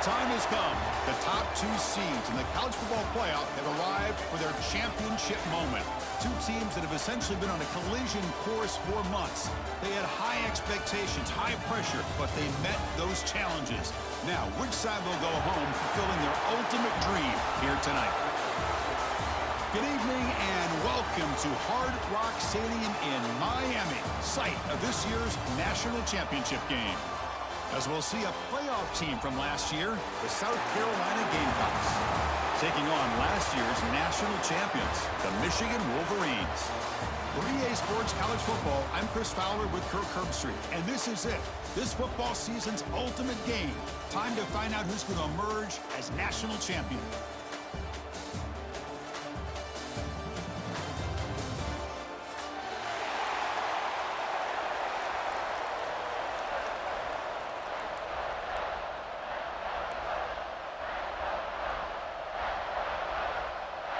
time has come. The top two seeds in the college football playoff have arrived for their championship moment. Two teams that have essentially been on a collision course for months. They had high expectations, high pressure, but they met those challenges. Now, which side will go home fulfilling their ultimate dream here tonight? Good evening and welcome to Hard Rock Stadium in Miami, site of this year's national championship game. As we'll see a playoff team from last year, the South Carolina Gamecocks, taking on last year's national champions, the Michigan Wolverines. For EA Sports College Football, I'm Chris Fowler with Kirk Herbstreit, and this is it. This football season's ultimate game. Time to find out who's going to emerge as national champion.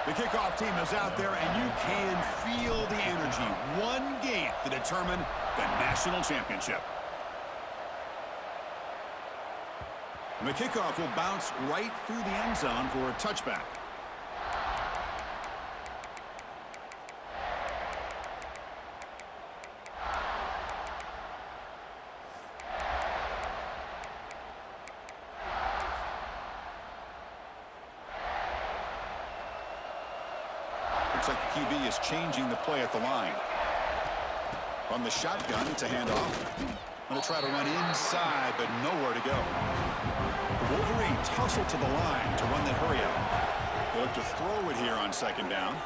The kickoff team is out there, and you can feel the energy. One game to determine the national championship. And the kickoff will bounce right through the end zone for a touchback. Looks like the QB is changing the play at the line. On the shotgun, it's a handoff. Going to try to run inside, but nowhere to go. The Wolverines hustle to the line to run that hurry out. They look to throw it here on second down.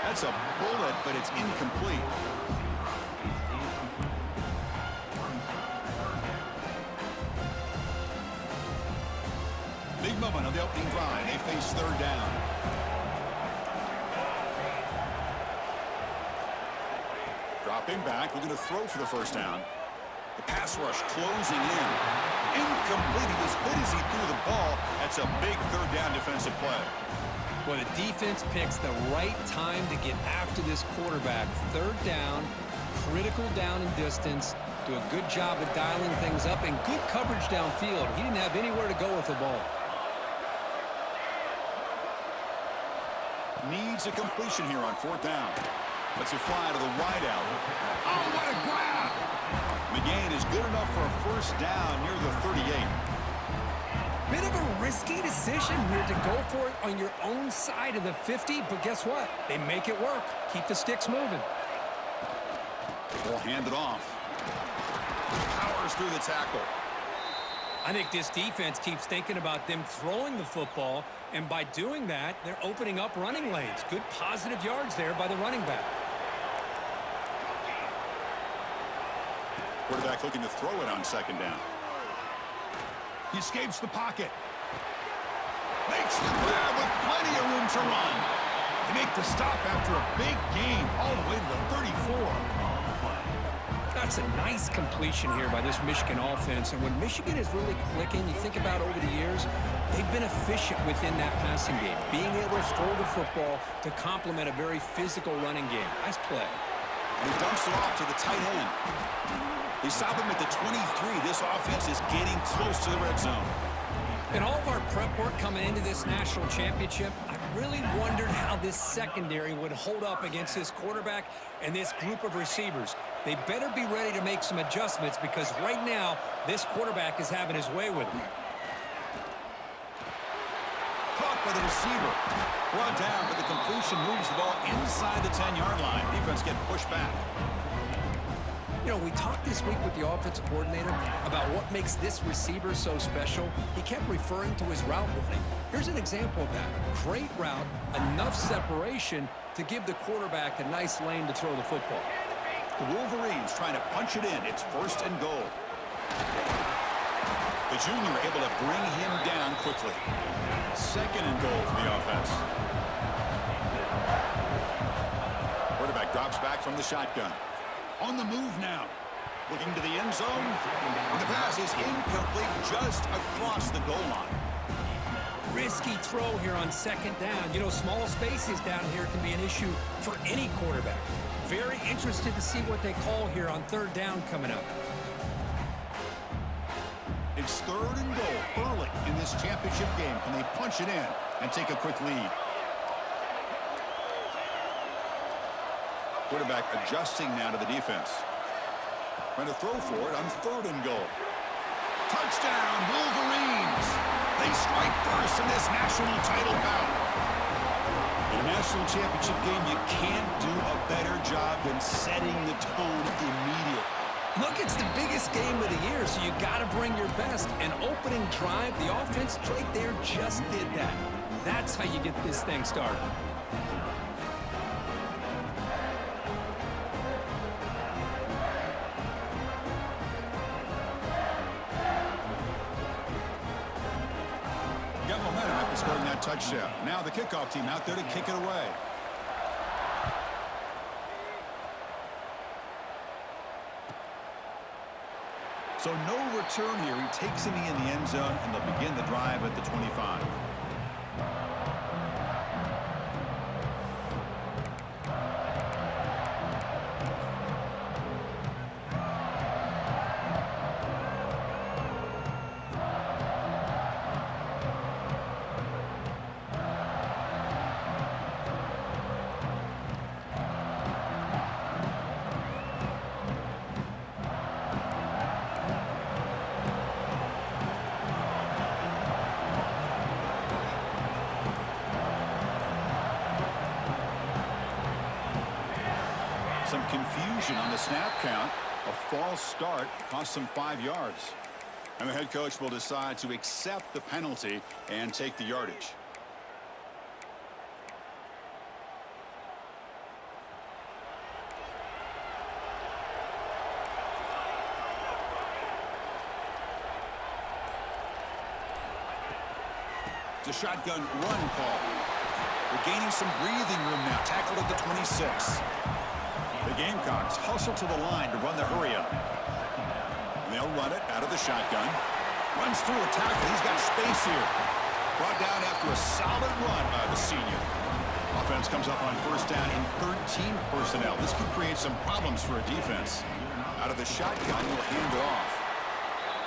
That's a bullet, but it's incomplete. Big moment on the opening drive. They face third down. Dropping back, looking to throw for the first down. The pass rush closing in. Incomplete. He was good as he threw the ball. That's a big third down defensive play. Well, the defense picks the right time to get after this quarterback. Third down, critical down and distance. Do a good job of dialing things up and good coverage downfield. He didn't have anywhere to go with the ball. Needs a completion here on fourth down. Lets it fly to the wideout. Oh, what a grab! McGain is good enough for a first down near the 38. Bit of a risky decision here to go for it on your own side of the 50, but guess what? They make it work. Keep the sticks moving. We'll hand it off. Powers through the tackle. I think this defense keeps thinking about them throwing the football, and by doing that, they're opening up running lanes. Good positive yards there by the running back. Quarterback looking to throw it on second down. He escapes the pocket. Makes the grab with plenty of room to run. They make the stop after a big gain all the way to the 34. That's a nice completion here by this Michigan offense. And when Michigan is really clicking, you think about over the years, they've been efficient within that passing game, being able to throw the football to complement a very physical running game. Nice play. And he dumps it off to the tight end. They stop him at the 23. This offense is getting close to the red zone. In all of our prep work coming into this national championship, I really wondered how this secondary would hold up against this quarterback and this group of receivers. They better be ready to make some adjustments because right now, this quarterback is having his way with them. Caught by the receiver. Brought down, but the completion moves the ball inside the 10-yard line. Defense getting pushed back. You know, we talked this week with the offensive coordinator about what makes this receiver so special. He kept referring to his route running. Here's an example of that. Great route, enough separation to give the quarterback a nice lane to throw the football. The Wolverines trying to punch it in. It's first and goal. The junior able to bring him down quickly. Second and goal for the offense. Quarterback drops back from the shotgun. On the move now. Looking to the end zone. And the pass is incomplete just across the goal line. Risky throw here on second down. You know, small spaces down here can be an issue for any quarterback. Very interested to see what they call here on third down coming up. It's 3rd and goal early in this championship game. Can they punch it in and take a quick lead? Quarterback adjusting now to the defense. Trying to throw for it on 3rd and goal. Touchdown, Wolverines! They strike first in this national title bout. In a national championship game, you can't do a better job than setting the tone immediately. Look, it's the biggest game of the year, so you got to bring your best. An opening drive, the offense right there just did that. That's how you get this thing started. Got momentum after scoring that touchdown. Now the kickoff team out there to kick it away. So no return here. He takes it in the end zone, and they'll begin the drive at the 25. Some confusion on the snap count. A false start cost them 5 yards. And the head coach will decide to accept the penalty and take the yardage. It's a shotgun run call. They're gaining some breathing room now. Tackled at the 26. The Gamecocks hustle to the line to run the hurry-up. They'll run it out of the shotgun. Runs through a tackle. He's got space here. Brought down after a solid run by the senior. Offense comes up on 1st down in 13 personnel. This could create some problems for a defense. Out of the shotgun, he'll hand it off.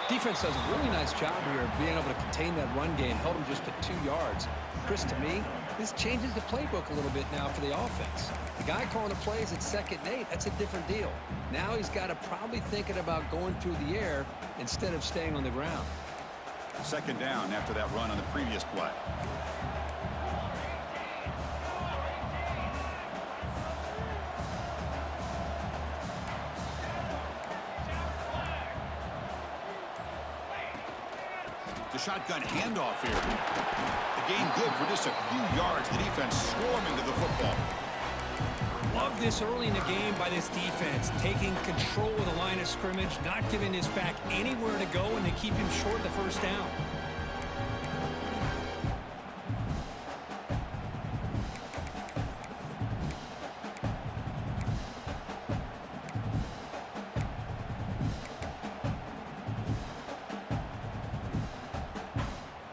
Defense does a really nice job here of being able to contain that run game, held him just to 2 yards. Chris, to me, this changes the playbook a little bit now for the offense. The guy calling the plays at 2nd and 8, that's a different deal. Now he's got to probably thinking about going through the air instead of staying on the ground. 2nd down after that run on the previous play. The shotgun handoff here. The game good for just a few yards. The defense swarming to the football. Love this early in the game by this defense, taking control of the line of scrimmage, not giving his back anywhere to go, and they keep him short of the 1st down.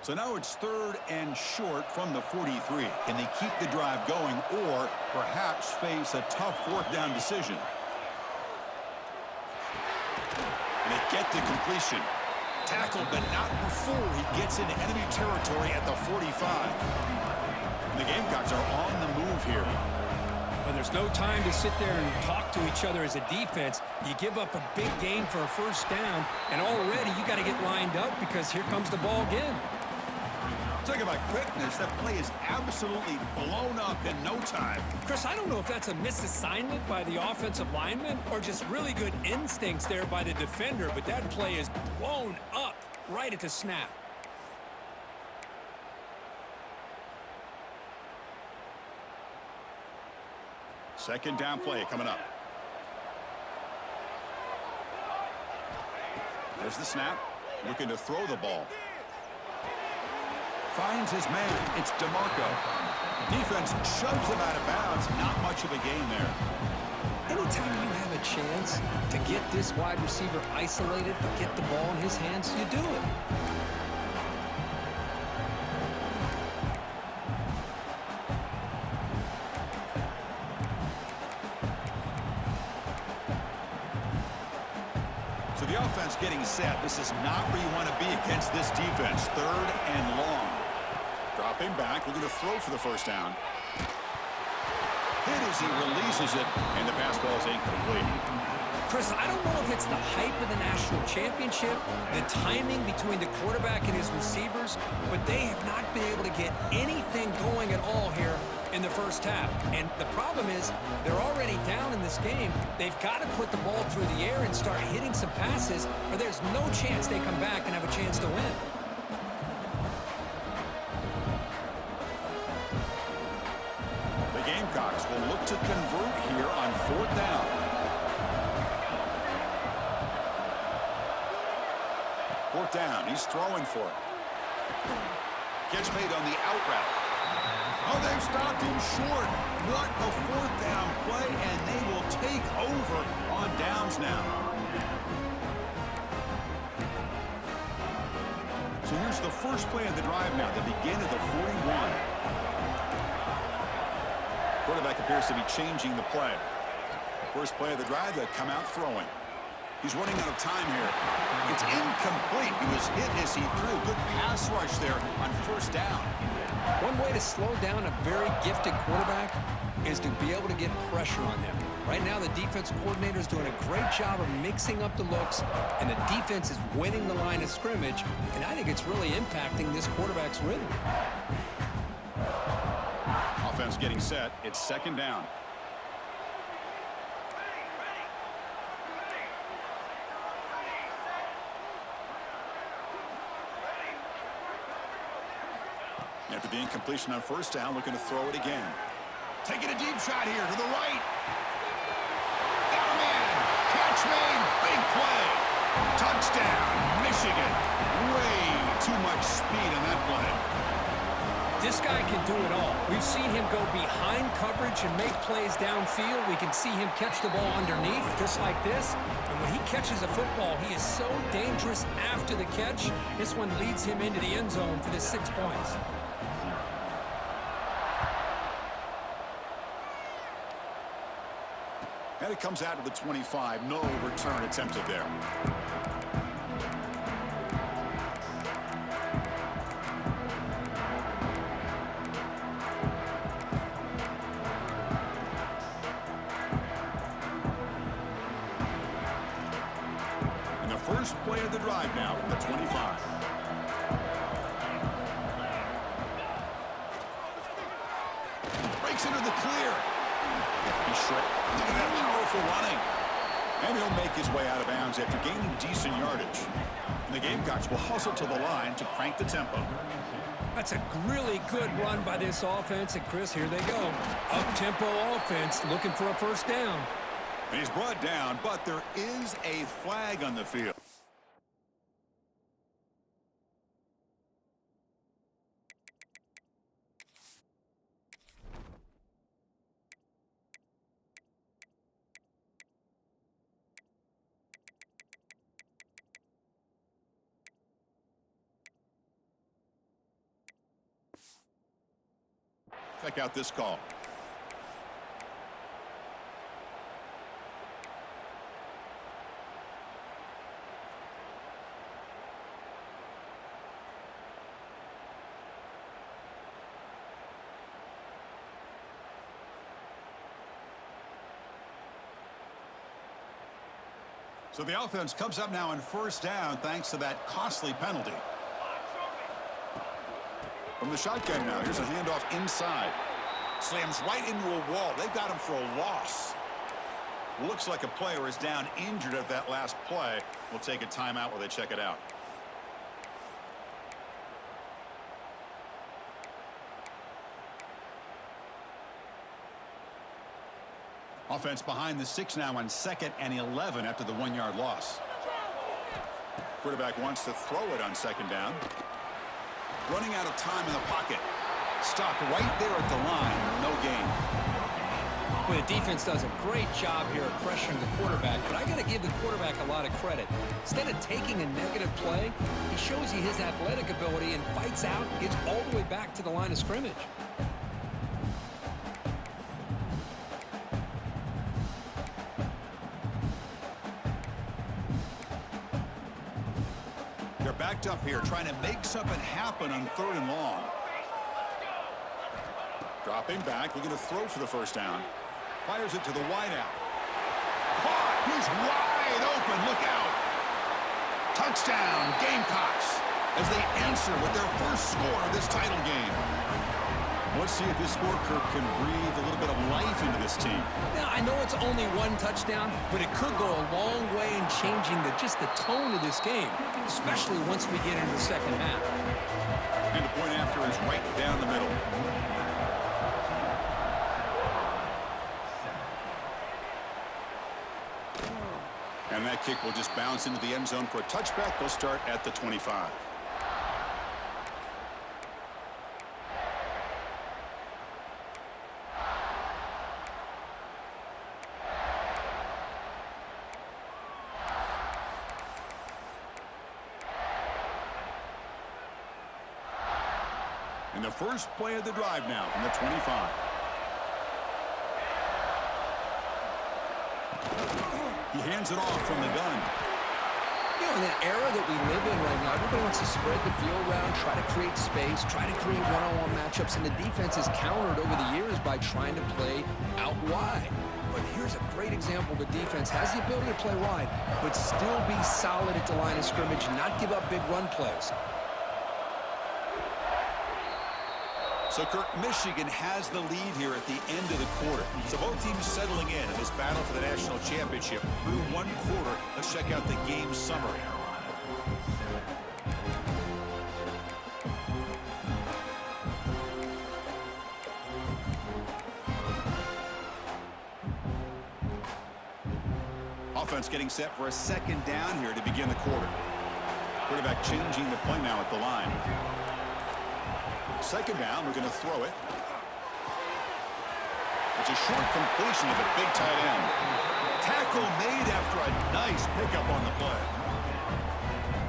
So now it's 3rd and short from the 43. Can they keep the drive going or perhaps face a tough 4th down decision? And they get the completion. Tackled, but not before he gets into enemy territory at the 45. And the Gamecocks are on the move here. When there's no time to sit there and talk to each other as a defense, you give up a big gain for a 1st down, and already you got to get lined up because here comes the ball again. Talk about quickness. That play is absolutely blown up in no time. Chris, I don't know if that's a misassignment by the offensive lineman or just really good instincts there by the defender, but that play is blown up right at the snap. Second down play coming up. There's the snap. Looking to throw the ball. Finds his man. It's DeMarco. Defense shoves him out of bounds. Not much of a gain there. Anytime you have a chance to get this wide receiver isolated, to get the ball in his hands, you do it. So the offense getting set. This is not where you want to be against this defense. 3rd and long. Dropping back, looking to throw for the first down. Hit as he releases it, and the pass ball is incomplete. Chris, I don't know if it's the hype of the national championship, the timing between the quarterback and his receivers, but they have not been able to get anything going at all here in the first half. And the problem is they're already down in this game. They've got to put the ball through the air and start hitting some passes, or there's no chance they come back and have a chance to win. The Gamecocks will look to convert here on 4th down. Fourth down, he's throwing for it. Catch made on the out route. Oh, they've stopped him short. What a 4th down play, and they will take over on downs now. So here's the first play of the drive now, the begin of the 41. Quarterback appears to be changing the play. First play of the drive, they come out throwing. He's running out of time here. It's incomplete. He was hit as he threw. Good pass rush there on 1st down. One way to slow down a very gifted quarterback is to be able to get pressure on them. Right now, the defense coordinator is doing a great job of mixing up the looks, and the defense is winning the line of scrimmage, and I think it's really impacting this quarterback's rhythm. Offense getting set. It's 2nd down. After the incompletion on 1st down, looking to throw it again. Taking a deep shot here to the right. Got a man. Catch made. Big play. Touchdown, Michigan. Way too much speed on that play. This guy can do it all. We've seen him go behind coverage and make plays downfield. We can see him catch the ball underneath, just like this. And when he catches a football, he is so dangerous after the catch. This one leads him into the end zone for the 6 points. And it comes out to the 25. No return attempted there. And the first play of the drive now from the 25. Breaks into the clear. He's short. Look at that powerful running. And he'll make his way out of bounds after gaining decent yardage. And the Gamecocks will hustle to the line to crank the tempo. That's a really good run by this offense. And, Chris, here they go. Up-tempo offense looking for a 1st down. And he's brought down, but there is a flag on the field. Check out this call. So the offense comes up now on 1st down thanks to that costly penalty. From the shotgun now, here's a handoff inside. Slams right into a wall. They've got him for a loss. Looks like a player is down injured at that last play. We'll take a timeout while they check it out. Offense behind the 6 now on 2nd and 11 after the 1-yard loss. Quarterback wants to throw it on 2nd down. Running out of time in the pocket. Stopped right there at the line. No gain. Well, the defense does a great job here of pressuring the quarterback, but I got to give the quarterback a lot of credit. Instead of taking a negative play, he shows you his athletic ability and fights out, gets all the way back to the line of scrimmage. They're backed up here, trying to make something happen on 3rd and long. Dropping back, looking to throw for the first down. Fires it to the wideout. Caught! He's wide open. Look out! Touchdown, Gamecocks, as they answer with their first score of this title game. Let's see if this score, Kirk, can breathe a little bit of life into this team. Now, I know it's only one touchdown, but it could go a long way in changing just the tone of this game, especially once we get into the second half. And the point after is right down the middle. And that kick will just bounce into the end zone for a touchback. They'll start at the 25. And the first play of the drive now from the 25. He hands it off from the gun. You know, in the era that we live in right now, everybody wants to spread the field around, try to create space, try to create one-on-one matchups, and the defense has countered over the years by trying to play out wide. But here's a great example. The defense has the ability to play wide, but still be solid at the line of scrimmage and not give up big run plays. So, Kirk, Michigan has the lead here at the end of the quarter. So both teams settling in this battle for the national championship through one quarter. Let's check out the game summary. Offense getting set for a second down here to begin the quarter. Quarterback changing the play now at the line. Second down, we're going to throw it. It's a short completion to the big tight end. Tackle made after a nice pickup on the play.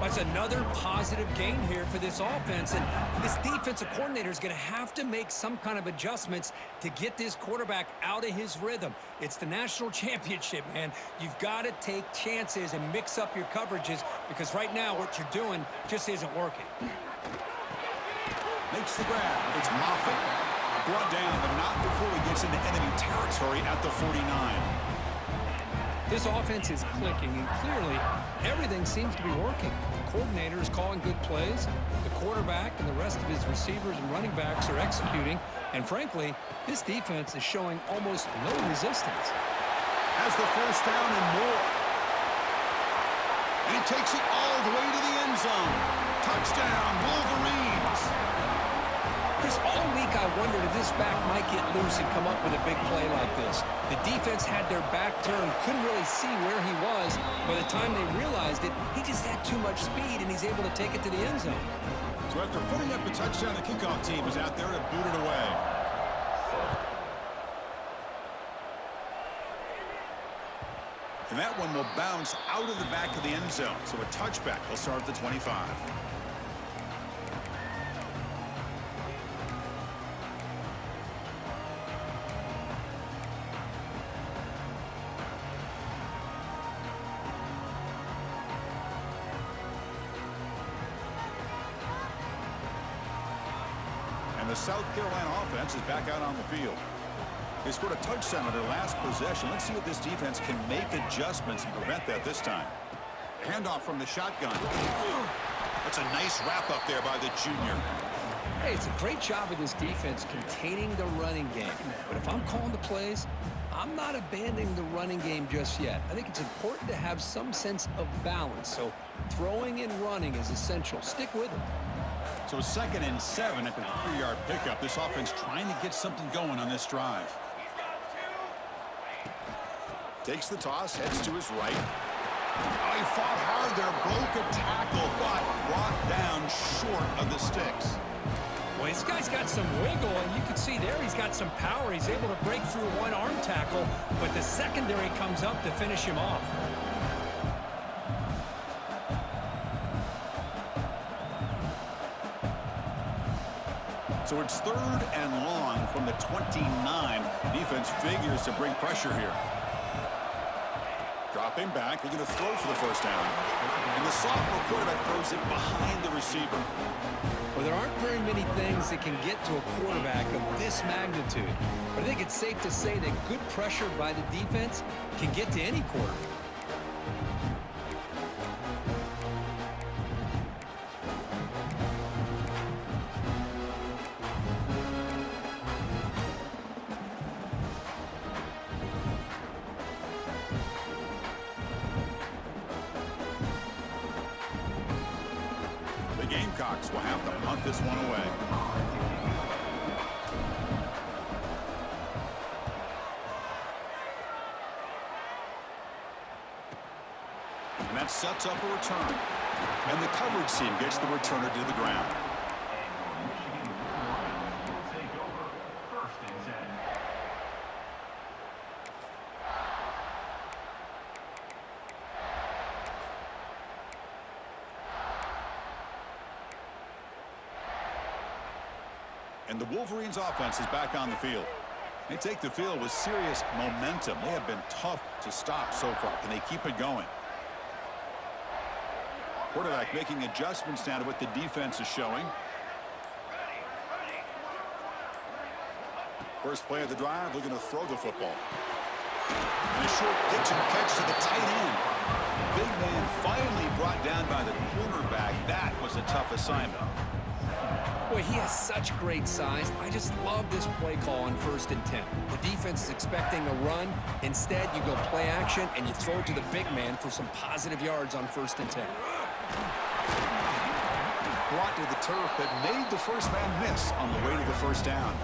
That's another positive gain here for this offense, and this defensive coordinator is going to have to make some kind of adjustments to get this quarterback out of his rhythm. It's the national championship, man. You've got to take chances and mix up your coverages, because right now what you're doing just isn't working. Makes the grab. It's Moffitt. Brought down, but not before he gets into enemy territory at the 49. This offense is clicking, and clearly everything seems to be working. The coordinator is calling good plays. The quarterback and the rest of his receivers and running backs are executing. And frankly, this defense is showing almost no resistance. Has the first down and more. And he takes it all the way to the end zone. Touchdown, Wolverines. Chris, all week I wondered if this back might get loose and come up with a big play like this. The defense had their back turned, couldn't really see where he was. By the time they realized it, he just had too much speed, and he's able to take it to the end zone. So after putting up a touchdown, the kickoff team is out there to boot it away. And that one will bounce out of the back of the end zone. So a touchback will start at the 25. And the South Carolina offense is back out on the field. They scored a touchdown on their last possession. Let's see if this defense can make adjustments and prevent that this time. Handoff from the shotgun. That's a nice wrap up there by the junior. Hey, it's a great job of this defense containing the running game. But if I'm calling the plays, I'm not abandoning the running game just yet. I think it's important to have some sense of balance. So throwing and running is essential. Stick with it. So 2nd and 7 at the 3-yard pickup. This offense trying to get something going on this drive. Takes the toss, heads to his right. Oh, he fought hard there, broke a tackle, but brought down short of the sticks. Well, this guy's got some wiggle, and you can see there he's got some power. He's able to break through one arm tackle, but the secondary comes up to finish him off. So it's 3rd and long from the 29. Defense figures to bring pressure here. Drop Stepping back, looking to throw for the first down. And the sophomore quarterback throws it behind the receiver. Well, there aren't very many things that can get to a quarterback of this magnitude. But I think it's safe to say that good pressure by the defense can get to any quarterback. The Gamecocks will have to punt this one away. And that sets up a return. And the coverage team gets the returner to the ground. And the Wolverines offense is back on the field. They take the field with serious momentum. They have been tough to stop so far. Can they keep it going? Quarterback making adjustments now to what the defense is showing. First play of the drive, looking to throw the football. And a short pitch and catch to the tight end. Big man finally brought down by the cornerback. That was a tough assignment. Boy, he has such great size. I just love this play call on 1st and 10. The defense is expecting a run. Instead, you go play action, and you throw it to the big man for some positive yards on 1st and 10. Brought to the turf, but made the first man miss on the way to the first down.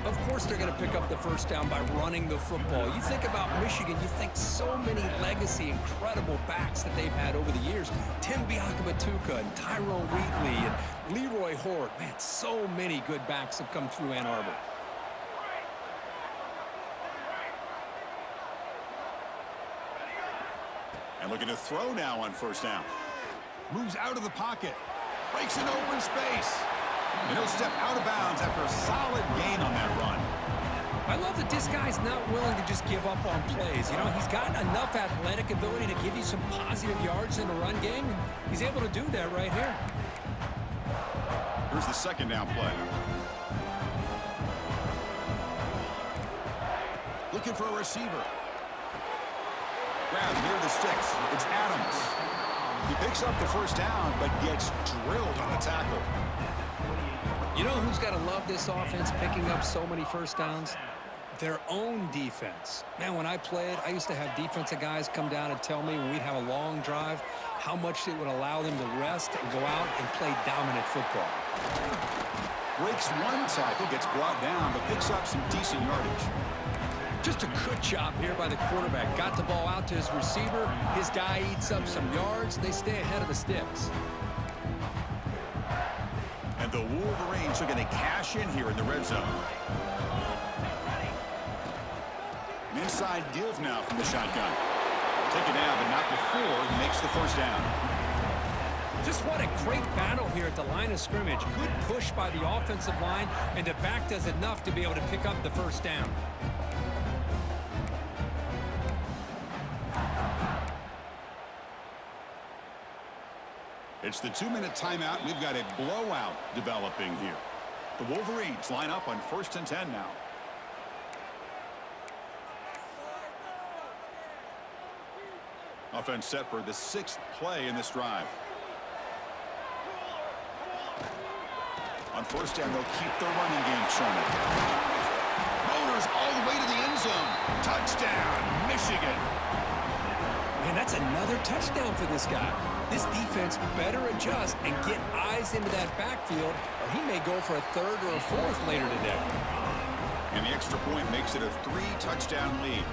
Of course they're going to pick up the first down by running the football. You think about Michigan, you think so many legacy, incredible backs that they've had over the years. Tim Biakabatuka and Tyrone Wheatley and Leroy Hort. Man, so many good backs have come through Ann Arbor. And looking to throw now on first down. Moves out of the pocket. Breaks an open space. And he'll step out of bounds after a solid gain on that run. I love that this guy's not willing to just give up on plays. You know, he's got enough athletic ability to give you some positive yards in the run game. And he's able to do that right here. Here's the second down play. Looking for a receiver. Grab near the sticks. It's Adams. He picks up the first down, but gets drilled on the tackle. You know who's got to love this offense picking up so many first downs? Their own defense. Man, when I played, I used to have defensive guys come down and tell me when we'd have a long drive how much it would allow them to rest and go out and play dominant football. Breaks one tackle, gets brought down, but picks up some decent yardage. Just a good job here by the quarterback. Got the ball out to his receiver. His guy eats up some yards. They stay ahead of the sticks. And the Wolverines are going to cash in here in the red zone. An inside give now from the shotgun. Take it down, but not before he makes the first down. Just what a great battle here at the line of scrimmage. Good push by the offensive line, and the back does enough to be able to pick up the first down. It's the 2-minute timeout. We've got a blowout developing here. The Wolverines line up on 1st and 10 now. Offense set for the 6th play in this drive. On first down, they'll keep the running game churning. Motors all the way to the end zone. Touchdown, Michigan. Man, that's another touchdown for this guy. This defense better adjust and get eyes into that backfield, or he may go for a 3rd or a 4th later today. And the extra point makes it a 3-touchdown lead.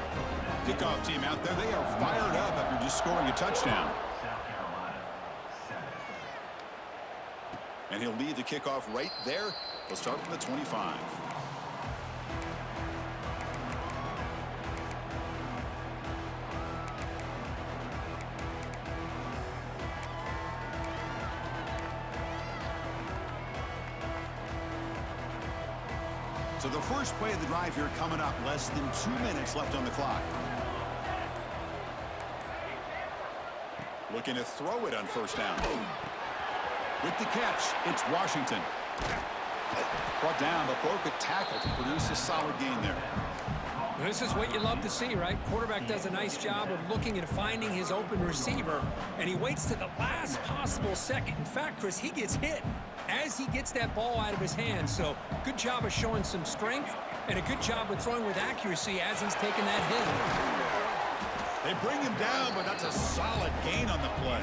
Kickoff team out there, they are fired up after just scoring a touchdown. And he'll lead the kickoff right there. They'll start from the 25. So the first play of the drive here coming up, less than 2 minutes left on the clock. Looking to throw it on first down. With the catch, it's Washington. Brought down, but broke a tackle to produce a solid gain there. This is what you love to see, right? Quarterback does a nice job of looking and finding his open receiver, and he waits to the last possible second. In fact, Chris, he gets hit as he gets that ball out of his hands. So good job of showing some strength and a good job of throwing with accuracy as he's taking that hit. They bring him down, but that's a solid gain on the play.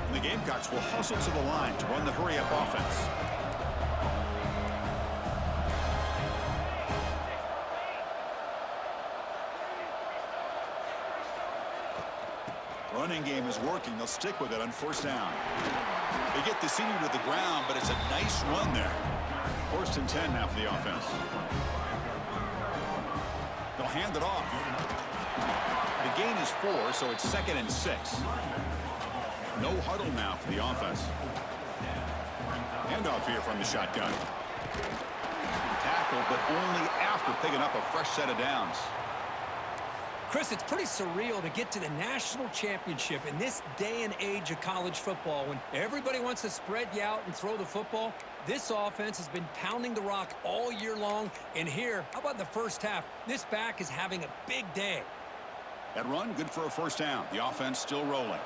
And the Gamecocks will hustle to the line to run the hurry-up offense. Running game is working. They'll stick with it on first down. They get the senior to the ground, but it's a nice run there. First and 10 now for the offense. They'll hand it off. The gain is 4, so it's 2nd and 6. No huddle now for the offense. Handoff here from the shotgun. Tackle, but only after picking up a fresh set of downs. Chris, it's pretty surreal to get to the national championship in this day and age of college football when everybody wants to spread you out and throw the football. This offense has been pounding the rock all year long. And here, how about the first half? This back is having a big day. That run, good for a first down. The offense still rolling.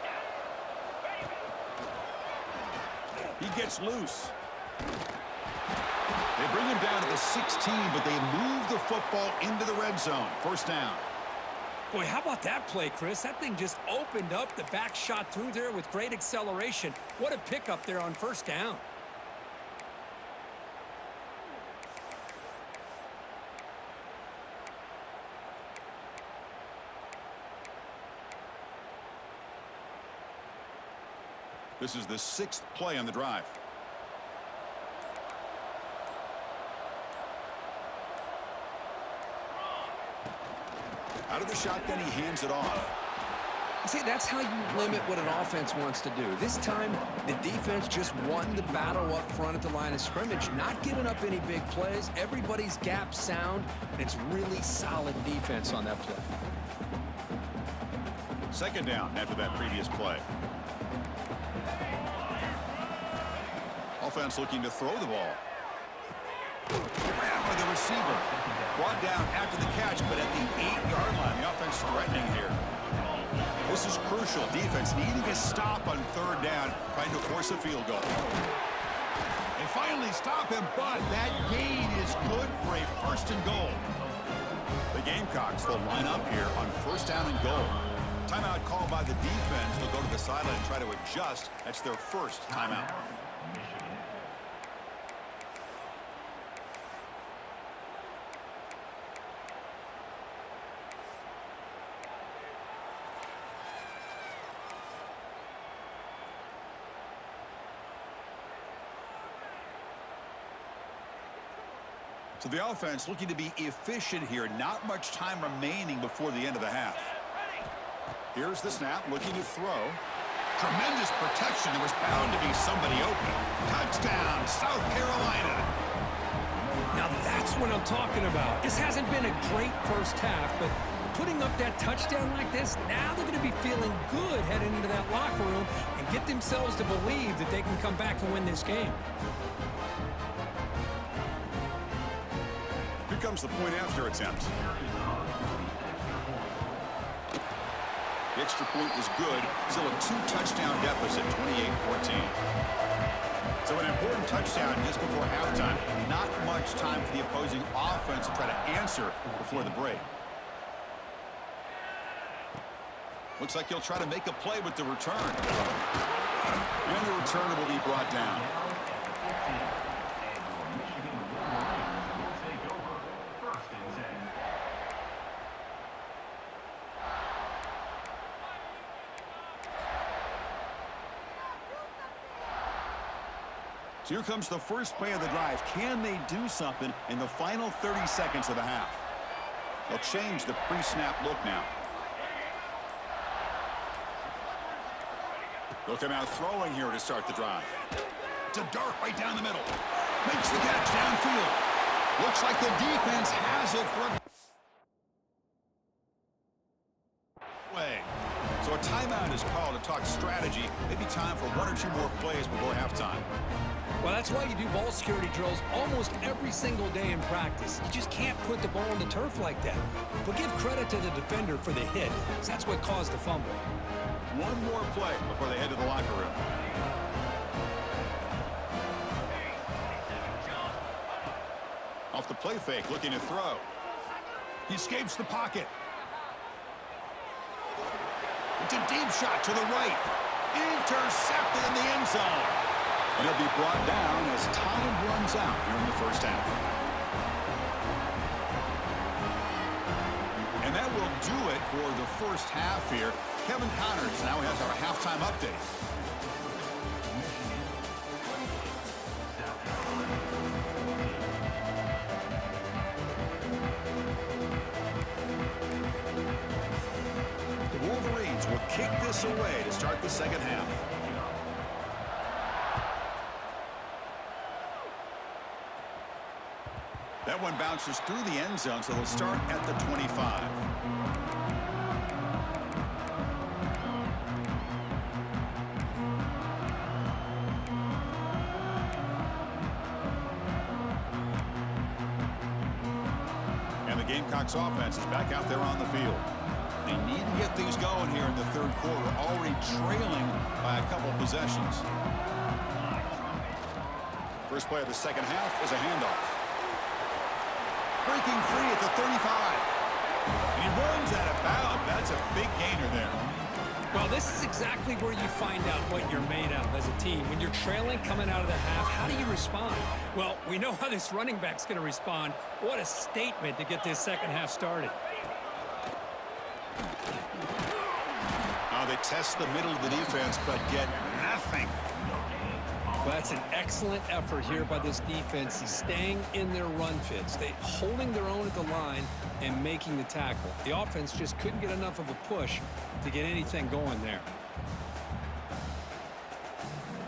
He gets loose. They bring him down to the 16, but they move the football into the red zone. First down. Boy, how about that play, Chris? That thing just opened up. The back shot through there with great acceleration. What a pickup there on first down. This is the 6th play on the drive. Out of the shotgun, he hands it off. See, that's how you limit what an offense wants to do. This time, the defense just won the battle up front at the line of scrimmage, not giving up any big plays. Everybody's gap sound, and it's really solid defense on that play. Second down after that previous play. Offense looking to throw the ball. Grabbed by the receiver. Brought down after the catch, but at the 8-yard line, the offense threatening here. This is crucial. Defense needing a stop on third down, trying to force a field goal. They finally stop him, but that gain is good for a first and goal. The Gamecocks will line up here on first down and goal. Timeout called by the defense. They'll go to the sideline and try to adjust. That's their first timeout. So the offense looking to be efficient here. Not much time remaining before the end of the half. Here's the snap, looking to throw. Tremendous protection. There was bound to be somebody open. Touchdown, South Carolina. Now that's what I'm talking about. This hasn't been a great first half, but putting up that touchdown like this, now they're going to be feeling good heading into that locker room and get themselves to believe that they can come back and win this game. Here comes the point after attempt. The extra point is good. Still a 2-touchdown deficit, 28-14. So an important touchdown just before halftime. Not much time for the opposing offense to try to answer before the break. Looks like he'll try to make a play with the return. And the return will be brought down. So here comes the first play of the drive. Can they do something in the final 30 seconds of the half? They'll change the pre-snap look now. They'll come out throwing here to start the drive. It's a dart right down the middle. Makes the catch downfield. Looks like the defense has it for a... So a timeout is called to talk strategy. Maybe time for one or two more plays before halftime. Well, that's why you do ball security drills almost every single day in practice. You just can't put the ball on the turf like that. But give credit to the defender for the hit, because that's what caused the fumble. One more play before they head to the locker room. Off the play fake, looking to throw. He escapes the pocket. It's a deep shot to the right. Intercepted in the end zone. And it'll be brought down as time runs out here in the first half. And that will do it for the first half here. Kevin Connors now has our halftime update. The Wolverines will kick this away to start the second half. That one bounces through the end zone, so they'll start at the 25. And the Gamecocks offense is back out there on the field. They need to get things going here in the third quarter, already trailing by a couple possessions. First play of the second half is a handoff. Breaking free at the 35. And he runs out of bounds. That's a big gainer there. Well, this is exactly where you find out what you're made of as a team. When you're trailing coming out of the half, how do you respond? Well, we know how this running back's going to respond. What a statement to get this second half started. Now they test the middle of the defense, but get nothing. Well, that's an excellent effort here by this defense, staying in their run fits. They holding their own at the line and making the tackle. The offense just couldn't get enough of a push to get anything going there.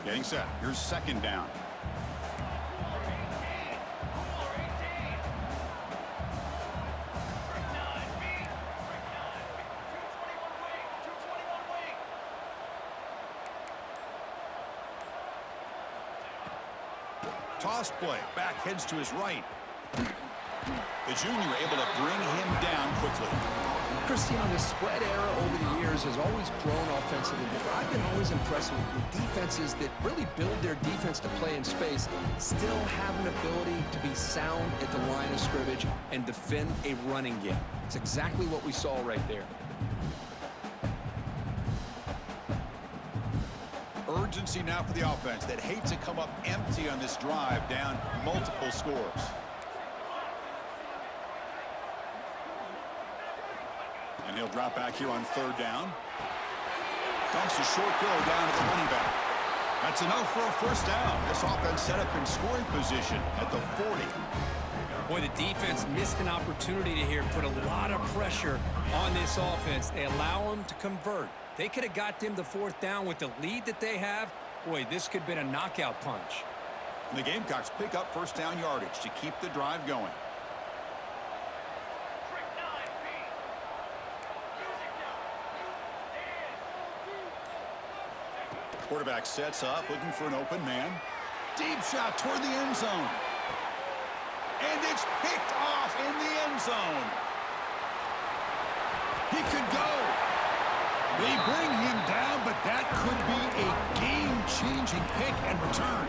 Getting set. Here's second down. Toss play. Back heads to his right. The junior able to bring him down quickly. Christian, the spread era over the years has always grown offensively, but I've been always impressed with defenses that really build their defense to play in space, still have an ability to be sound at the line of scrimmage and defend a running game. It's exactly what we saw right there. Urgency now for the offense that hates to come up empty on this drive, down multiple scores. And he'll drop back here on third down. Dumps a short throw down to the running back. That's enough for a first down. This offense set up in scoring position at the 40. Boy, the defense missed an opportunity to here put a lot of pressure on this offense. They allow them to convert. They could have got them the fourth down with the lead that they have. Boy, this could have been a knockout punch. And the Gamecocks pick up first down yardage to keep the drive going. Quarterback sets up, looking for an open man. Deep shot toward the end zone. And it's picked off in the end zone. He could go. They bring him down, but that could be a game-changing pick and return.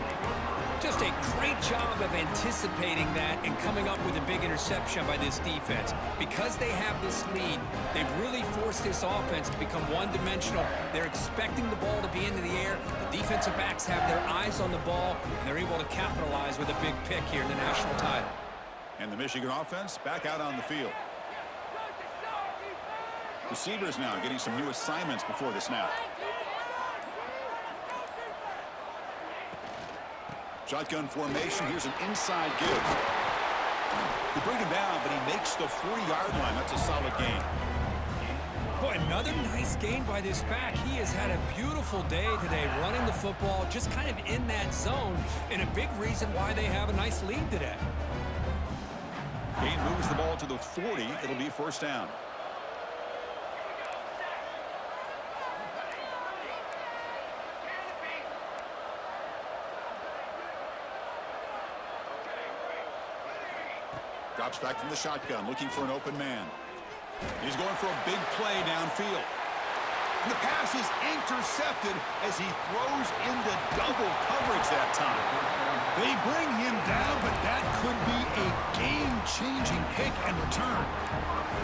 Just a great job of anticipating that and coming up with a big interception by this defense. Because they have this lead, they've really forced this offense to become one-dimensional. They're expecting the ball to be into the air. The defensive backs have their eyes on the ball, and they're able to capitalize with a big pick here in the national title. And the Michigan offense back out on the field. Receivers now getting some new assignments before the snap. Shotgun formation. Here's an inside give. They bring him down, but he makes the 40-yard line. That's a solid gain. Boy, another nice gain by this back. He has had a beautiful day today running the football, just kind of in that zone, and a big reason why they have a nice lead today. Gain moves the ball to the 40. It'll be first down. Drops back from the shotgun, looking for an open man. He's going for a big play downfield. And the pass is intercepted as he throws into double coverage that time. They bring him down, but that could be a game-changing pick and return.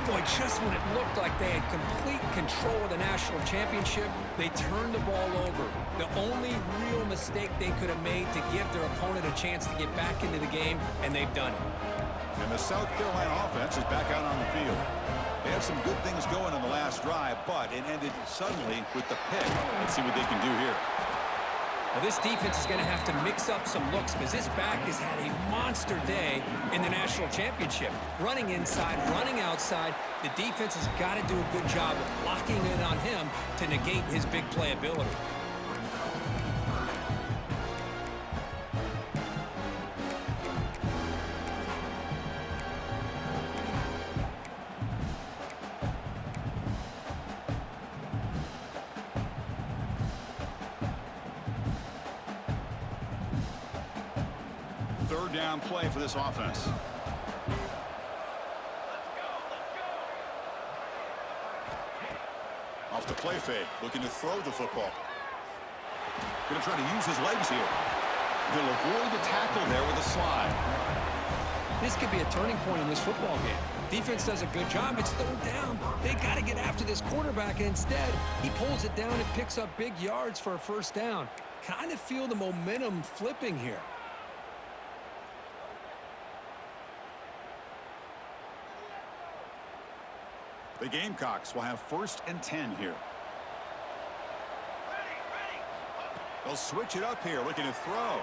Boy, just when it looked like they had complete control of the national championship, they turned the ball over. The only real mistake they could have made to give their opponent a chance to get back into the game, and they've done it. And the South Carolina offense is back out on the field. They had some good things going on the last drive, but it ended suddenly with the pick. Let's see what they can do here. Now, this defense is going to have to mix up some looks because this back has had a monster day in the national championship. Running inside, running outside. The defense has got to do a good job of locking in on him to negate his big play ability. Third down play for this offense. Off the play fake, looking to throw the football. Going to try to use his legs here. He'll avoid the tackle there with a slide. This could be a turning point in this football game. Defense does a good job. It's third down. They got to get after this quarterback, and instead, he pulls it down and picks up big yards for a first down. Kind of feel the momentum flipping here. The Gamecocks will have 1st and 10 here. They'll switch it up here, looking to throw.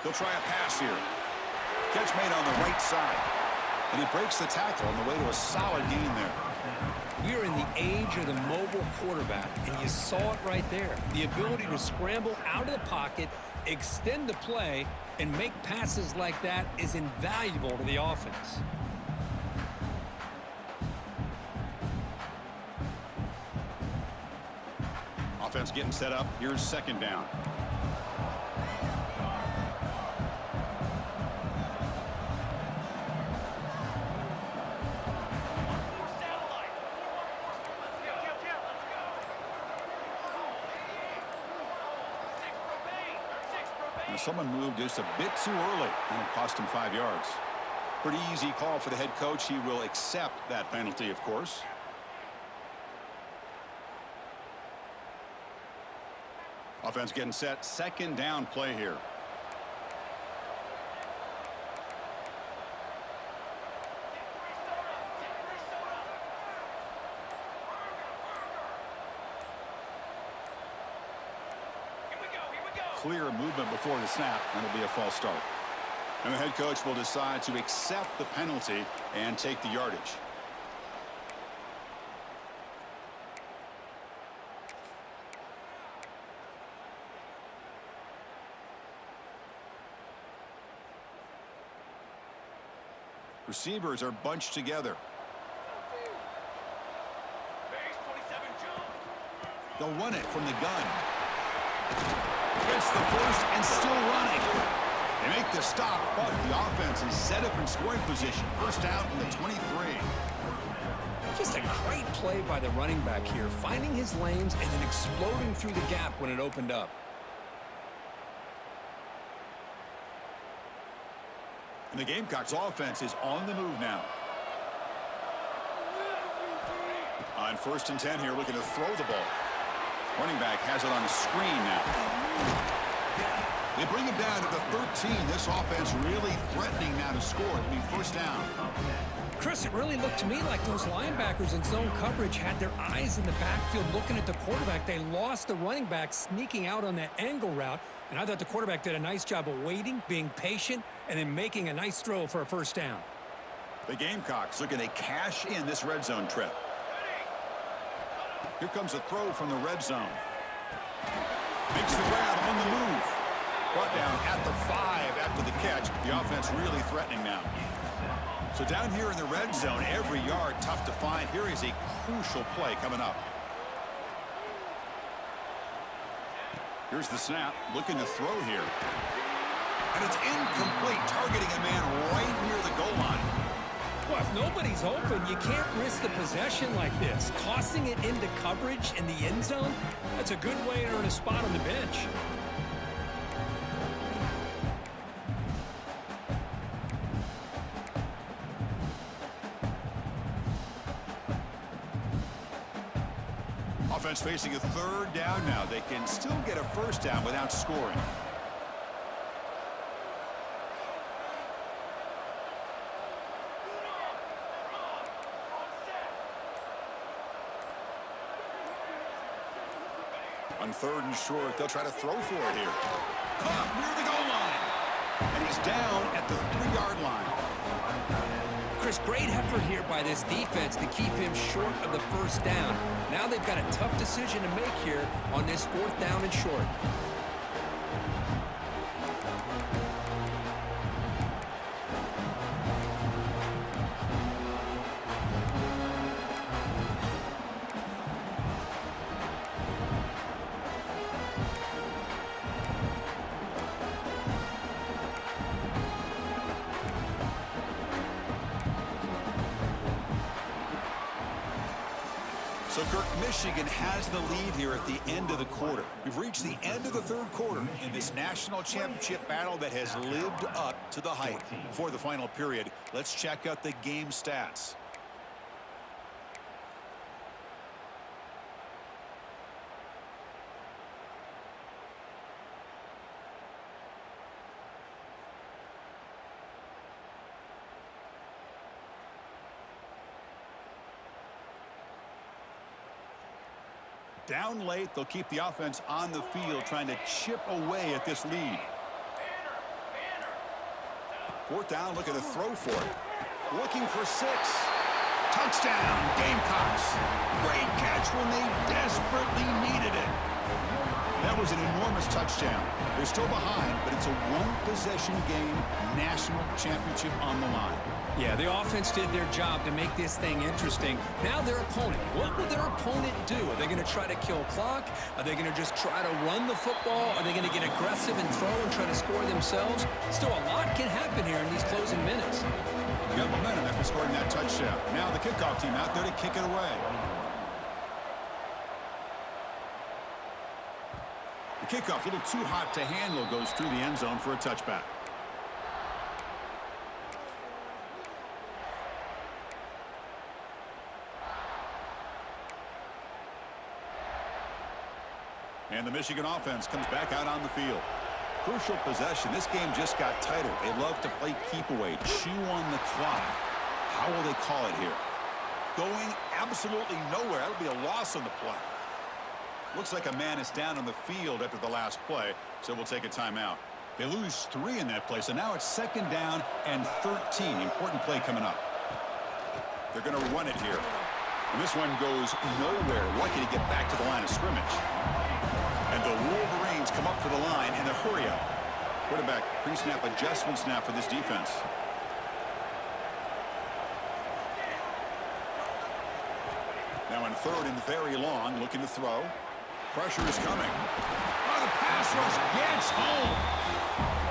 They'll try a pass here. Catch made on the right side. And he breaks the tackle on the way to a solid gain there. We are in the age of the mobile quarterback, and you saw it right there. The ability to scramble out of the pocket, extend the play, and make passes like that is invaluable to the offense. Offense getting set up. Here's second down. Now someone moved just a bit too early, and it cost him 5 yards. Pretty easy call for the head coach. He will accept that penalty, of course. Offense getting set. Second down play here. Clear movement before the snap, and it'll be a false start. And the head coach will decide to accept the penalty and take the yardage. Receivers are bunched together. They'll run it from the gun. Gets the first and still running. They make the stop, but the offense is set up in scoring position. First down from the 23. Just a great play by the running back here, finding his lanes and then exploding through the gap when it opened up. And the Gamecocks offense is on the move now. On 1st and 10 here, looking to throw the ball. Running back has it on a screen now. They bring him down to the 13. This offense really threatening now to score. It'll be first down. Chris, it really looked to me like those linebackers in zone coverage had their eyes in the backfield looking at the quarterback. They lost the running back sneaking out on that angle route. And I thought the quarterback did a nice job of waiting, being patient, and then making a nice throw for a first down. The Gamecocks looking to cash in this red zone trip. Here comes a throw from the red zone. Makes the grab on the move. Brought down at the 5 after the catch. The offense really threatening now. So down here in the red zone, every yard tough to find. Here is a crucial play coming up. Here's the snap, looking to throw here. And it's incomplete, targeting a man right near the goal line. Well, if nobody's open, you can't risk the possession like this. Tossing it into coverage in the end zone, that's a good way to earn a spot on the bench. Offense facing a third down now. They can still get a first down without scoring. On third and short, they'll try to throw for it here. Caught near the goal line. And he's down at the 3-yard line. Chris, great effort here by this defense to keep him short of the first down. Now they've got a tough decision to make here on this 4th down and short. So, Kirk, Michigan has the lead here at the end of the quarter. We've reached the end of the third quarter in this national championship battle that has lived up to the hype. For the final period, let's check out the game stats. Down late, they'll keep the offense on the field trying to chip away at this lead. 4th down, looking to throw for it. Looking for 6. Touchdown, Gamecocks. Great catch when they desperately needed it. That was an enormous touchdown. They're still behind, but it's a one-possession game, national championship on the line. Yeah, the offense did their job to make this thing interesting. Now their opponent. What will their opponent do? Are they going to try to kill clock? Are they going to just try to run the football? Are they going to get aggressive and throw and try to score themselves? Still, a lot can happen here in these closing minutes. Got momentum after scoring that touchdown. Now the kickoff team out there to kick it away. The kickoff, a little too hot to handle, goes through the end zone for a touchback. And the Michigan offense comes back out on the field. Crucial possession. This game just got tighter. They love to play keep away, chew on the clock. How will they call it here? Going absolutely nowhere. That'll be a loss on the play. Looks like a man is down on the field after the last play, so we'll take a timeout. They lose 3 in that play, so now it's 2nd down and 13. Important play coming up. They're going to run it here. And this one goes nowhere. Lucky to get back to the line of scrimmage. And the Wolverines come up to the line in a hurry up. Quarterback pre-snap adjustments now for this defense. Now in 3rd and very long, looking to throw. Pressure is coming. Oh, the pass rush gets home.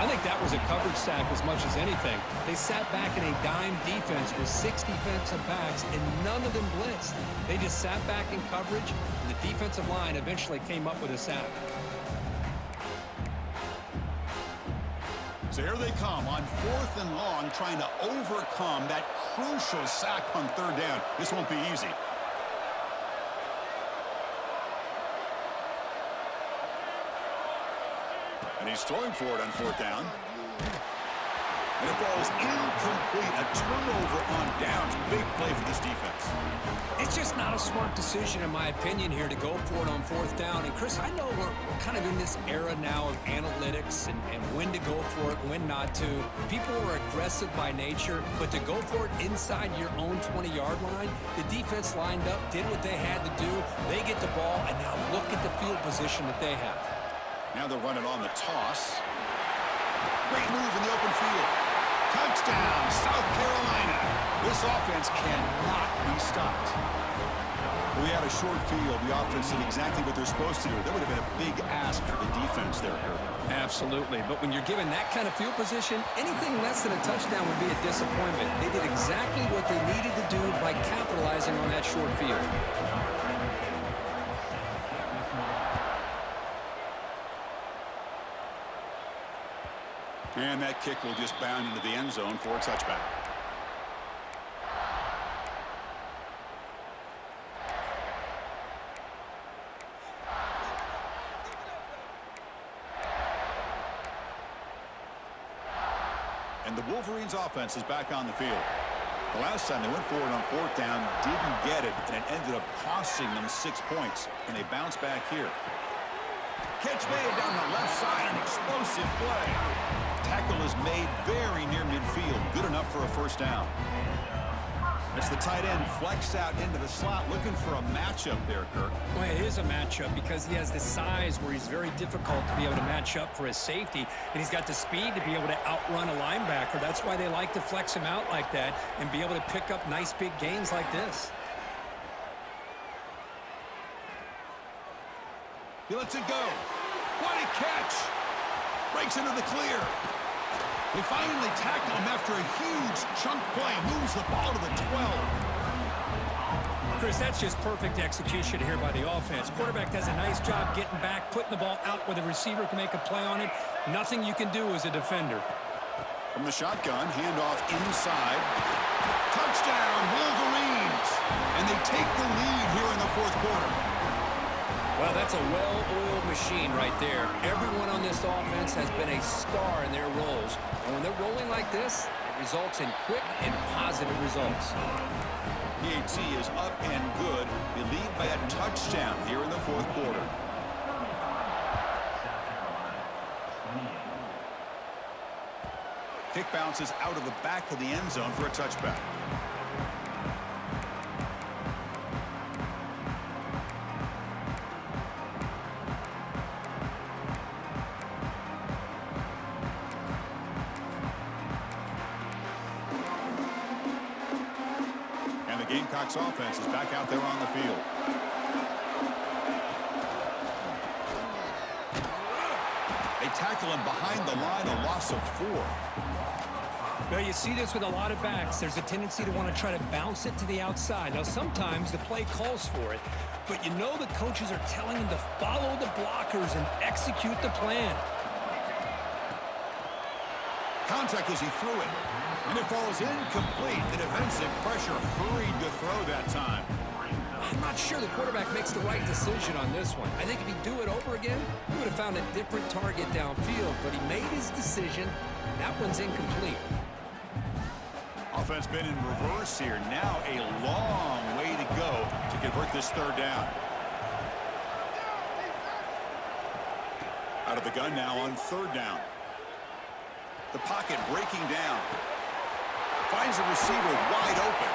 I think that was a coverage sack as much as anything. They sat back in a dime defense with 6 defensive backs, and none of them blitzed. They just sat back in coverage, and the defensive line eventually came up with a sack. So here they come on 4th and long, trying to overcome that crucial sack on 3rd down. This won't be easy. And he's throwing for it on 4th down. And it falls incomplete. A turnover on downs. Big play for this defense. It's just not a smart decision, in my opinion, here to go for it on 4th down. And, Chris, I know we're kind of in this era now of analytics and when to go for it, when not to. People are aggressive by nature, but to go for it inside your own 20-yard line, the defense lined up, did what they had to do. They get the ball, and now look at the field position that they have. Now they're running on the toss. Great move in the open field. Touchdown, South Carolina. This offense cannot be stopped. We had a short field. The offense did exactly what they're supposed to do. That would have been a big ask for the defense there, Kurt. Absolutely. But when you're given that kind of field position, anything less than a touchdown would be a disappointment. They did exactly what they needed to do by capitalizing on that short field. And that kick will just bound into the end zone for a touchback. And the Wolverines offense is back on the field. The last time they went forward on fourth down, didn't get it, and it ended up costing them 6 points. And they bounce back here. Catch made down the left side, an explosive play. Tackle is made very near midfield. Good enough for a first down. As the tight end flexed out into the slot, looking for a matchup there, Kirk. Well, it is a matchup because he has the size where he's very difficult to be able to match up for his safety, and he's got the speed to be able to outrun a linebacker. That's why they like to flex him out like that and be able to pick up nice big gains like this. He lets it go. What a catch! Breaks into the clear. They finally tackle him after a huge chunk play. Moves the ball to the 12. Chris, that's just perfect execution here by the offense. Quarterback does a nice job getting back, putting the ball out where the receiver can make a play on it. Nothing you can do as a defender. From the shotgun, handoff inside. Touchdown, Wolverines! And they take the lead here in the fourth quarter. Well, that's a well-oiled machine right there. Everyone on this offense has been a star in their roles. And when they're rolling like this, it results in quick and positive results. PAT is up and good. They lead by a touchdown here in the fourth quarter. Kick bounces out of the back of the end zone for a touchback. Gamecocks offense is back out there on the field. They tackle him behind the line, a loss of 4. Well, you see this with a lot of backs. There's a tendency to want to try to bounce it to the outside. Now, sometimes the play calls for it, but you know the coaches are telling them to follow the blockers and execute the plan. Contact as he threw it. And it falls incomplete. The defensive pressure hurried to throw that time. I'm not sure the quarterback makes the right decision on this one. I think if he'd do it over again, he would have found a different target downfield, but he made his decision. That one's incomplete. Offense been in reverse here. Now a long way to go to convert this third down. Out of the gun now on third down. The pocket breaking down. Finds a receiver wide open.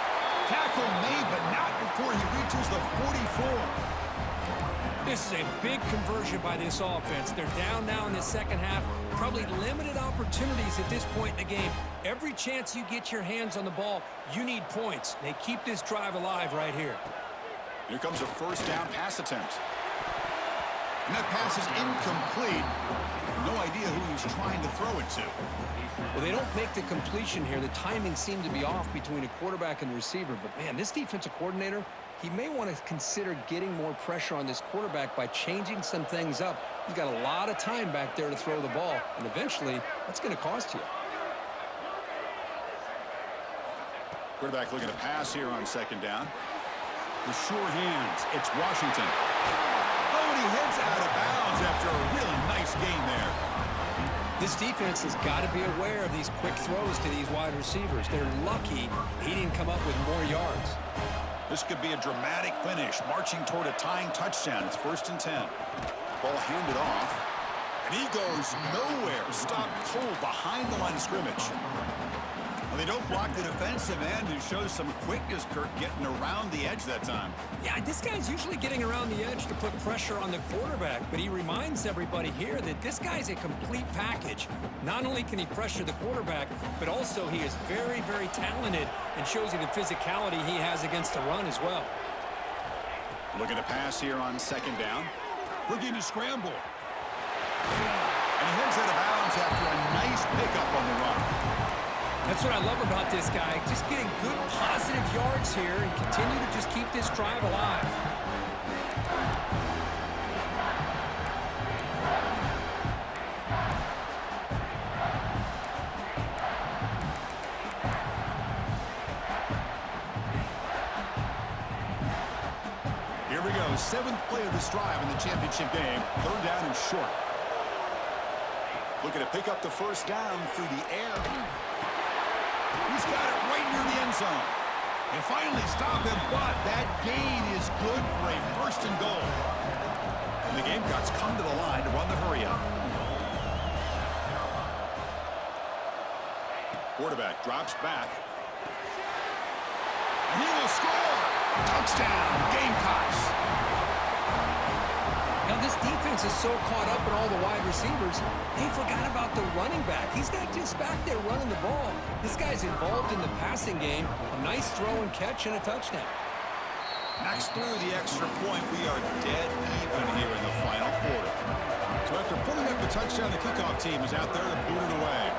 Tackle made, but not before he reaches the 44. This is a big conversion by this offense. They're down now in the second half. Probably limited opportunities at this point in the game. Every chance you get your hands on the ball, you need points. They keep this drive alive right here. Here comes a first down pass attempt. And that pass is incomplete. No idea who he's trying to throw it to. Well, they don't make the completion here. The timing seemed to be off between a quarterback and the receiver. But, man, this defensive coordinator, he may want to consider getting more pressure on this quarterback by changing some things up. He's got a lot of time back there to throw the ball. And eventually, that's going to cost you. Quarterback looking to pass here on second down. The sure hands. It's Washington. Oh, and he heads out of bounds after a really nice gain there. This defense has got to be aware of these quick throws to these wide receivers. They're lucky he didn't come up with more yards. This could be a dramatic finish, marching toward a tying touchdown. It's 1st and 10. Ball handed off. And he goes nowhere. Stopped cold behind the line of scrimmage. A Well, they don't block the defensive end, who shows some quickness, Kirk, getting around the edge that time. Yeah, this guy's usually getting around the edge to put pressure on the quarterback, but he reminds everybody here that this guy's a complete package. Not only can he pressure the quarterback, but also he is very, very talented and shows you the physicality he has against the run as well. Look at the pass here on second down. Looking to scramble. And he heads out of bounds after a nice pickup on the run. That's what I love about this guy. Just getting good, positive yards here and continue to just keep this drive alive. Here we go. 7th play of this drive in the championship game. 3rd down and short. Looking to pick up the first down through the air. He's got it right near the end zone. And finally stop him, but that gain is good for a 1st and goal. And the Gamecocks come to the line to run the hurry-up. Quarterback drops back. And he will score! Touchdown, Gamecocks! Now, this defense is so caught up in all the wide receivers, they forgot about the running back. He's not just back there running the ball. This guy's involved in the passing game. A nice throw and catch and a touchdown. Next through the extra point, we are dead even here in the final quarter. So after pulling up the touchdown, the kickoff team is out there to boot it away.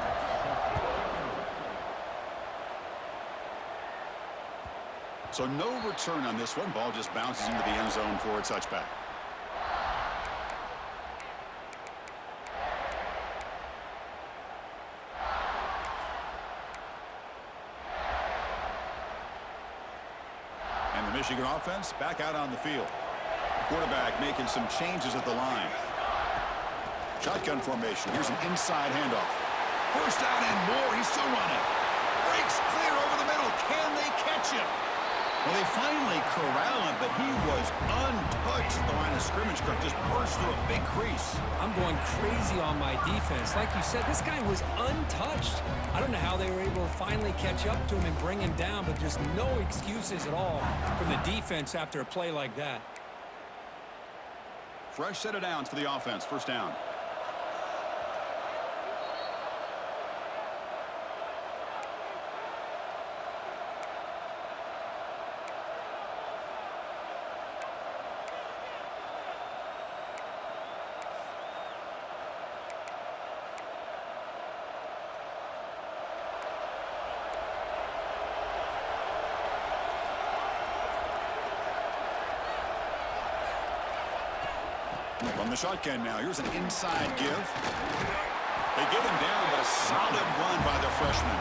So no return on this one. Ball just bounces into the end zone for a touchback. And the Michigan offense back out on the field. Quarterback making some changes at the line. Shotgun formation. Here's an inside handoff. First down and more. He's still running. Breaks clear over the middle. Can they catch him? Well, they finally corral him, but he was untouched at the line of scrimmage. Kirk just burst through a big crease. I'm going crazy on my defense. Like you said, this guy was untouched. I don't know how they were able to finally catch up to him and bring him down, but there's no excuses at all from the defense after a play like that. Fresh set of downs for the offense. First down. From the shotgun now. Here's an inside give. They get him down, but a solid run by the freshman.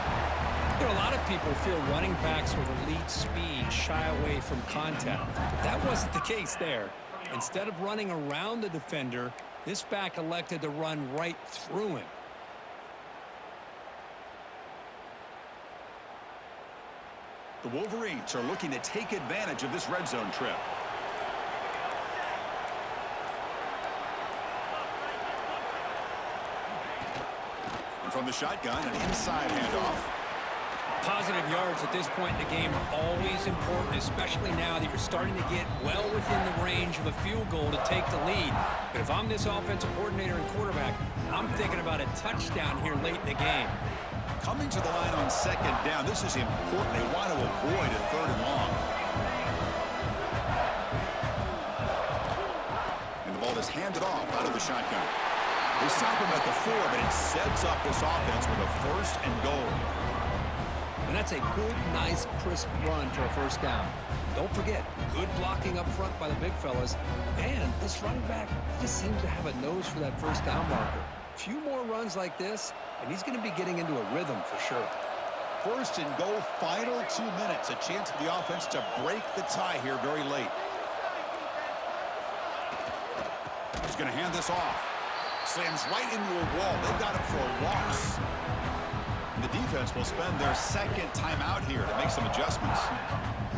You know, a lot of people feel running backs with elite speed shy away from contact. But that wasn't the case there. Instead of running around the defender, this back elected to run right through him. The Wolverines are looking to take advantage of this red zone trip. From the shotgun, an inside handoff. Positive yards at this point in the game are always important, especially now that you're starting to get well within the range of a field goal to take the lead. But if I'm this offensive coordinator and quarterback, I'm thinking about a touchdown here late in the game. Coming to the line on second down, this is important. They want to avoid a 3rd and long. And the ball is handed off out of the shotgun. They stop him at the 4, but it sets up this offense with a 1st and goal. And that's a good, nice, crisp run for a first down. Don't forget, good blocking up front by the big fellas. And this running back just seems to have a nose for that first down marker. A few more runs like this, and he's going to be getting into a rhythm for sure. 1st and goal, final 2 minutes. A chance for the offense to break the tie here very late. He's going to hand this off. Slams right into a wall. They've got him for a loss. And the defense will spend their 2nd timeout here to make some adjustments.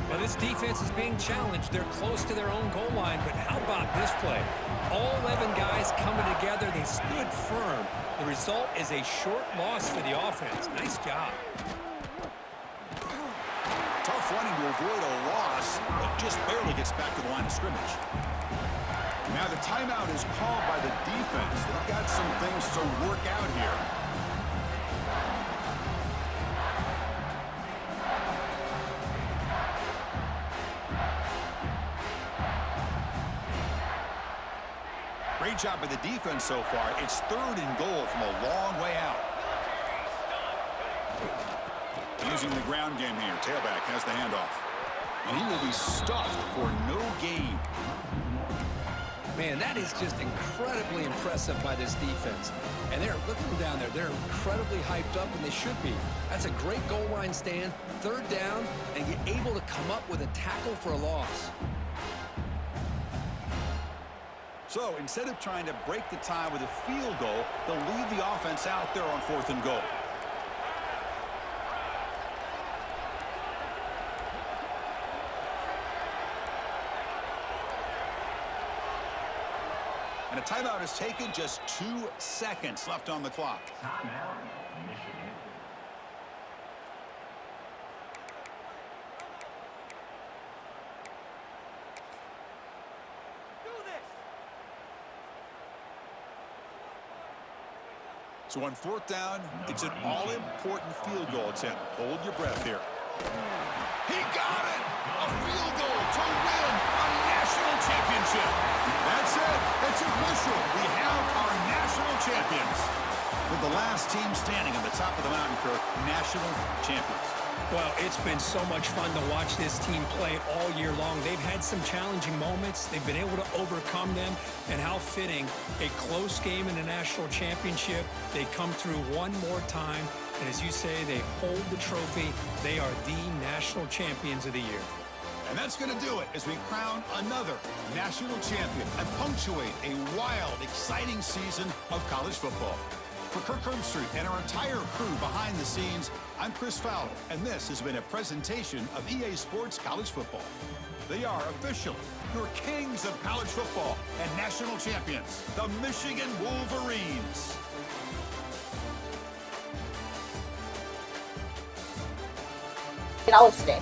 Well, this defense is being challenged. They're close to their own goal line, but how about this play? All 11 guys coming together. They stood firm. The result is a short loss for the offense. Nice job. fronting to avoid a loss, but just barely gets back to the line of scrimmage. Now the timeout is called by the defense. They've got some things to work out here. Great job by the defense so far. It's 3rd and goal from a long way out. Using the ground game here. Tailback has the handoff. And he will be stuffed for no gain. Man, that is just incredibly impressive by this defense. And they're looking down there. They're incredibly hyped up, and they should be. That's a great goal line stand. 3rd down, and you're able to come up with a tackle for a loss. So instead of trying to break the tie with a field goal, they'll leave the offense out there on 4th and goal. And a timeout is taken, just 2 seconds left on the clock. Timeout, Michigan. So on 4th down, it's an all-important field goal attempt. Hold your breath here. He got it! A field goal to win a national championship. That's it. It's official. We have our national champions. With the last team standing on the top of the mountain, Kirk, national champions. Well, it's been so much fun to watch this team play all year long. They've had some challenging moments. They've been able to overcome them. And how fitting, a close game in a national championship. They come through one more time. And as you say, they hold the trophy. They are the national champions of the year. And that's going to do it as we crown another national champion and punctuate a wild, exciting season of college football. For Kirk Herbstreit and our entire crew behind the scenes, I'm Chris Fowler, and this has been a presentation of EA Sports College Football. They are officially your kings of college football and national champions, the Michigan Wolverines. I'll stay.